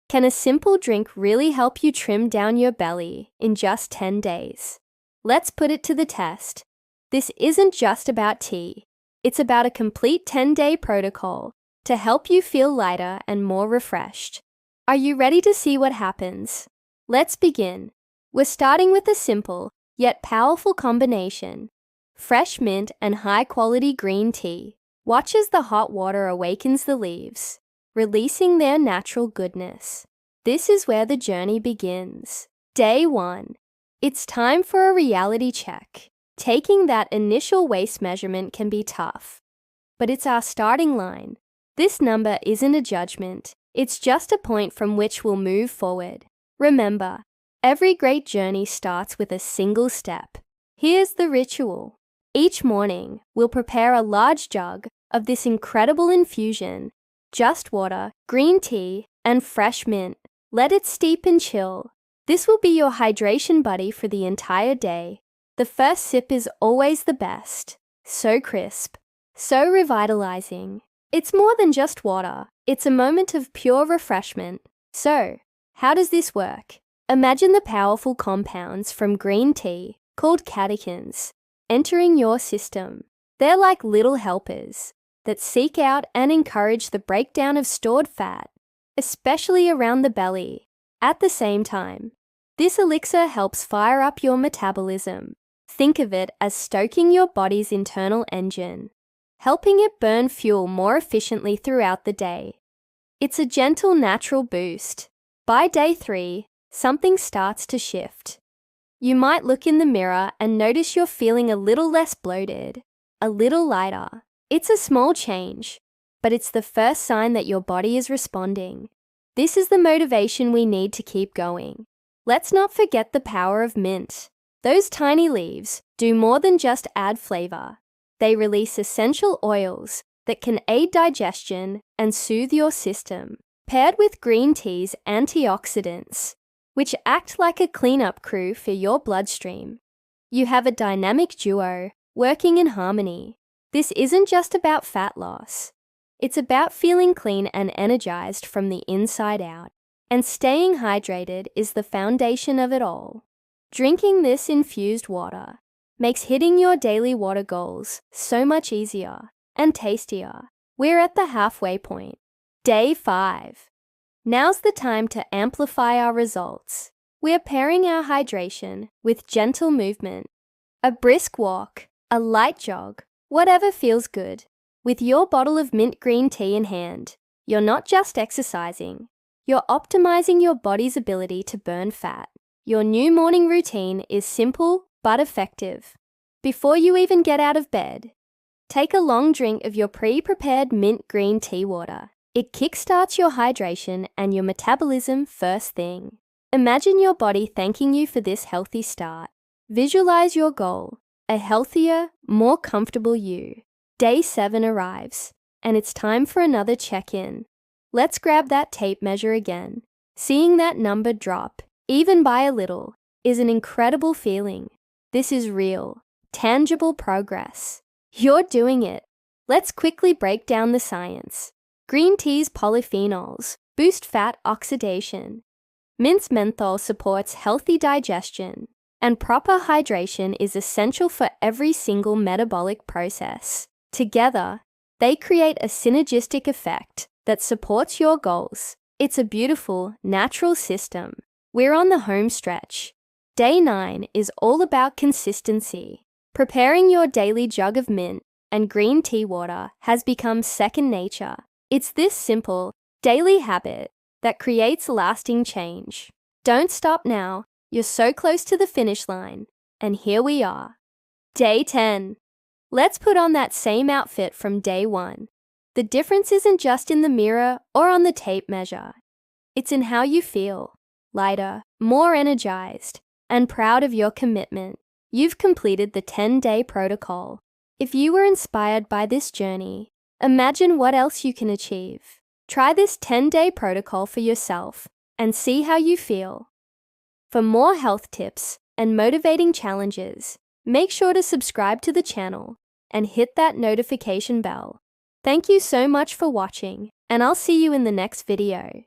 Can a simple drink really help you trim down your belly in just 10 days? Let's put it to the test. This isn't just about tea. It's about a complete 10-day protocol to help you feel lighter and more refreshed. Are you ready to see what happens? Let's begin. We're starting with a simple yet powerful combination: fresh mint and high-quality green tea. Watch as the hot water awakens the leaves, releasing their natural goodness. This is where the journey begins. Day 1. It's time for a reality check. Taking that initial waist measurement can be tough, but it's our starting line. This number isn't a judgment. It's just a point from which we'll move forward. Remember, every great journey starts with a single step. Here's the ritual. Each morning, we'll prepare a large jug of this incredible infusion: just water, green tea, and fresh mint. Let it steep and chill. This will be your hydration buddy for the entire day. The first sip is always the best. So crisp, so revitalizing. It's more than just water. It's a moment of pure refreshment. So, how does this work? Imagine the powerful compounds from green tea, called catechins, entering your system. They're like little helpers that seek out and encourage the breakdown of stored fat, especially around the belly. At the same time, this elixir helps fire up your metabolism. Think of it as stoking your body's internal engine, helping it burn fuel more efficiently throughout the day. It's a gentle, natural boost. By day 3, something starts to shift. You might look in the mirror and notice you're feeling a little less bloated, a little lighter. It's a small change, but it's the first sign that your body is responding. This is the motivation we need to keep going. Let's not forget the power of mint. Those tiny leaves do more than just add flavor. They release essential oils that can aid digestion and soothe your system, paired with green tea's antioxidants, which act like a cleanup crew for your bloodstream. You have a dynamic duo working in harmony. This isn't just about fat loss. It's about feeling clean and energized from the inside out. And staying hydrated is the foundation of it all. Drinking this infused water makes hitting your daily water goals so much easier and tastier. We're at the halfway point. Day 5. Now's the time to amplify our results. We're pairing our hydration with gentle movement. A brisk walk, a light jog, whatever feels good. With your bottle of mint green tea in hand, you're not just exercising. You're optimizing your body's ability to burn fat. Your new morning routine is simple but effective. Before you even get out of bed, take a long drink of your pre-prepared mint green tea water. It kickstarts your hydration and your metabolism first thing. Imagine your body thanking you for this healthy start. Visualize your goal, a healthier, more comfortable you. Day 7 arrives, and it's time for another check-in. Let's grab that tape measure again. Seeing that number drop, even by a little, is an incredible feeling. This is real, tangible progress. You're doing it. Let's quickly break down the science. Green tea's polyphenols boost fat oxidation. Mint's menthol supports healthy digestion. And proper hydration is essential for every single metabolic process. Together, they create a synergistic effect that supports your goals. It's a beautiful, natural system. We're on the home stretch. Day 9 is all about consistency. Preparing your daily jug of mint and green tea water has become second nature. It's this simple, daily habit that creates lasting change. Don't stop now. You're so close to the finish line. And here we are. Day 10. Let's put on that same outfit from day 1. The difference isn't just in the mirror or on the tape measure. It's in how you feel, lighter, more energized, and proud of your commitment. You've completed the 10-day protocol. If you were inspired by this journey, imagine what else you can achieve. Try this 10-day protocol for yourself and see how you feel. For more health tips and motivating challenges, make sure to subscribe to the channel and hit that notification bell. Thank you so much for watching, and I'll see you in the next video.